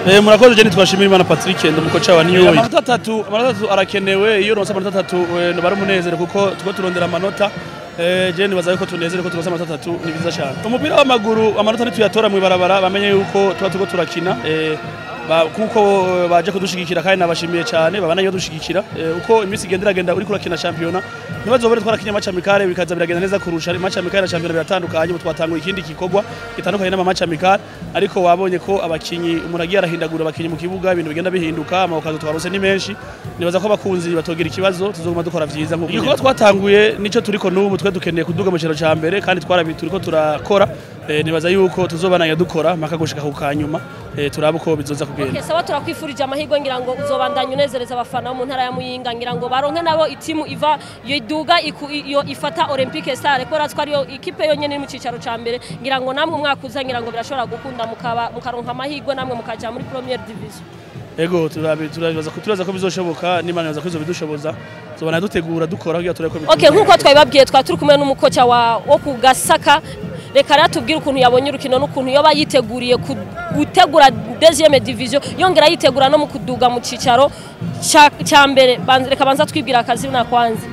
Murakoze je nitwashimira Imana Patrick ndo mukoca wa New York. Amanota 3 arakenewe iyo ronse amanota 3 bari umunezero kuko tuko turondera amanota je nibaza yuko tunezere ko turonse amanota 3 ni biza cyane. Umupira w'amaguru amanota nituyatora mu ibarabara bamenye yuko tuko turakina kuko baje kudushigikira kandi nabashimiye cyane babana yo dushigikira uko imisi igenderagenda uri kurakina championa nibazobere twarakinya match amicale bikaza biragenda neza kurusha match amicale na championa biratandukanye twatangura ikindi kikogwa gitandukanye n'ama match amicale ariko wabonye ko abakinyi umuragiye arahindagura abakinyi mu kibuga ibintu bigenda bihinduka amakazo twarose ni menshi nibaza ko abakunzi batogira ikibazo tuzoguma dukora vyiza nko kuko twatanguye nico turiko n'ubu twe dukeneye kuduga mu cero ca mbere kandi twarabituriko turakora nibaza yuko tuzobananya dukora maka gushika ku kanyuma turabuko bizoza kugenda. Okay, sawa turakwifurije amahirwe ngira ngo uzobandanya unezereza abafana mu ntara ya Muyinga ngira ngo baronke nabo itimu iva yiduga iyo ifata Olympique Star ko ratwa ariyo ikipe yonyene mu cicaro ca mbere ngira ngo namwe umwakuza ngira ngo birashobora gukunda mukaronka amahirwe namwe mukaja muri Premier Division. Ego turabaza ko bizoshoboka n'Imana yaza kwizo bidushoboza zobana dutegura dukora kugira tureko. Okay, nkuko twabibabwiye turi kumwe n'umukoca wo ku Agasaka reka ratubwira ukuntu yabonye urukino n'ukuntu yoba yiteguriye gutegura deuxième division yongera yitegura no mu kuduga mu cicaro ca mbere reka banza twibwira akazi na kwanza.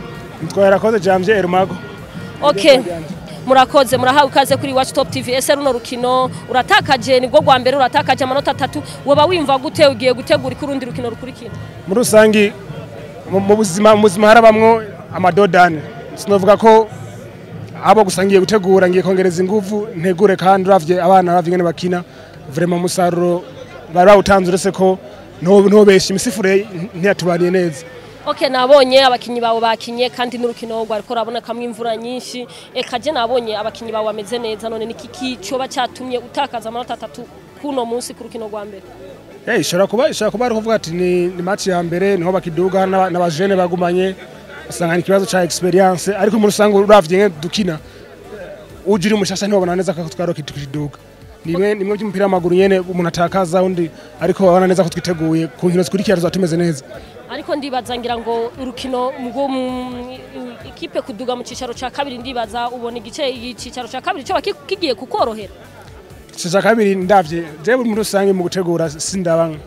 Twarakoze Jamje Erumago. Okay, murakoze murahawe kaze kuri Iwacu Top TV. Ese runo rukino uratakaje nibwo gwa mbere uratakaje amanota 3 woba wimva gute ugiye gutegura ikurundi rukino rukurikira? Muri rusangi mu buzima harabamwo amadodane sinovuga ko abo gusangiye gutegura ngiye kongereza ingufu ntegure kandi uravye abana bavye bakina vraiment musaruro bari bawutanze uretse ko ntobesha imisifure ntiyatubaniye neza. Okay, nabonye abakinyi bawo bakinye kandi n'urukino rwa ariko rabona kamwe imvura nyinshi ekaje nabonye abakinyi bawo bameze neza none niki cyoba cyatumye utakaza amanota 3 kuno munsi ku rukino rwa mbere. Ishobora kuba ari kuvuga ati ni match ya mbere niho bakiduga n'abajene bagumanye usanga ikibazo cha experience ariko mu rusango uravye dukina uje uri mushasha ntibabona neza ko twaroka tukiduga nimwe by'umupira w'amaguru nyene umuntu atakaza undi ariko babona neza ko twiteguye ku nkino zikurikira zatumeze neza. Ariko ndibaza ngira ngo urukino ngo ikipe kuduga mu cicaro ca kabiri ndibaza ubona igice y'icicaro ca kabiri cyo kigiye kukorohera. Cicaro kabiri ndavye je muri rusange mu gutegura sindabanga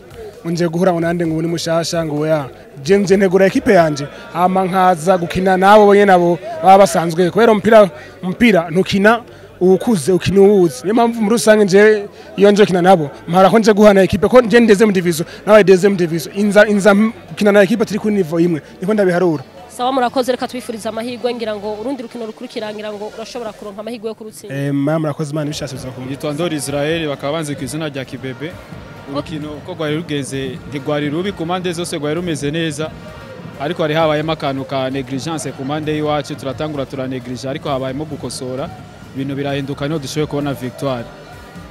unje guhura ngo nande ngo ni mushasha ngo ya jenje ntegura ekipe yanje ama nkaza gukina nabo bonye nabo baba basanzwe kubera umupira ntukina ukuze ukina uwuzi niyo mpamvu muri rusange nje iyo nje kina nabo mpara ko nje guhana ekipe ko nje ndeze mu division nawe ndeze mu division inza kina na ekipe turi ku niveau imwe niko ndabiharura. Sawa murakoze reka twifuriza amahirwe ngira ngo urundi rukino rukurikira ngira ngo urashobora kuronka amahirwe yo kurutsinda. Murakoze Imana bishashe bizakomeye. Yitwa Israel bakaba banze ku izina rya Kibebe. Urukino uko gwari rugeze ntigwari rubi ku mande zose gwari rumeze neza ariko hari habayemo akantu ka negligence ku mande y'iwacu turatangura turaneglige ariko habayemo gukosora ibintu birahinduka no dushoboye kubona victoire.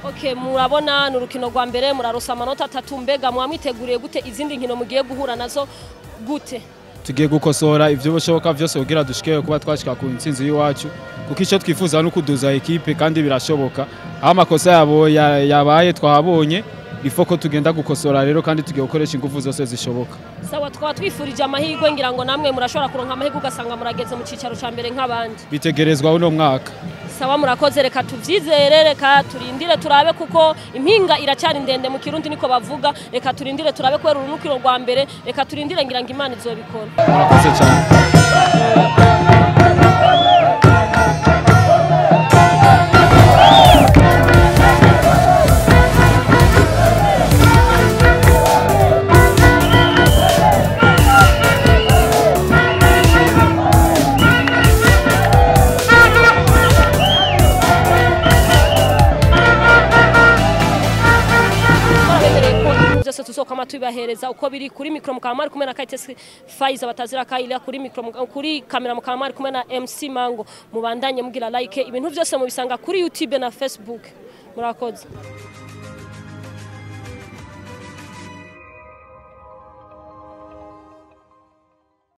Okay, murabona n'urukino rwa mbere murarosa amanota 3 mbega mwamiteguriye gute izindi nkino mugiye guhura nazo gute? Tugiye gukosora ivyo bishoboka vyose kugira dushike kuba twashika ku intsinzi y'iwacu kuko ico twifuza no kuduza ekipe kandi birashoboka aho amakosa yabo yabaye twahabonye bifoko tugenda gukosora rero kandi tugiye gukoresha ingufu zose zishoboka. Sawa twaba twifurije amahirwe ngira ngo namwe murashobora kuronka amahirwe ugasanga murageze mu cicaro ca mbere nk'abandi. Bitegerezwa uno mwaka. Sawa murakoze reka tuvyizere reka turindire turabe kuko impinga iracyari ndende mu Kirundi niko bavuga reka turindire turabe ko urunukiro rwa mbere reka turindire ngira ngo Imana izobikora. Murakoze cyane. Tuzokama tubahereza uko biri kuri micro mukamari kumena Kayitesi Faiza batazira kayira kuri micro kuri kamera mukamari kumena MC Mango mubandanye mugira like ibintu byose mubisanga kuri YouTube na Facebook murakoze.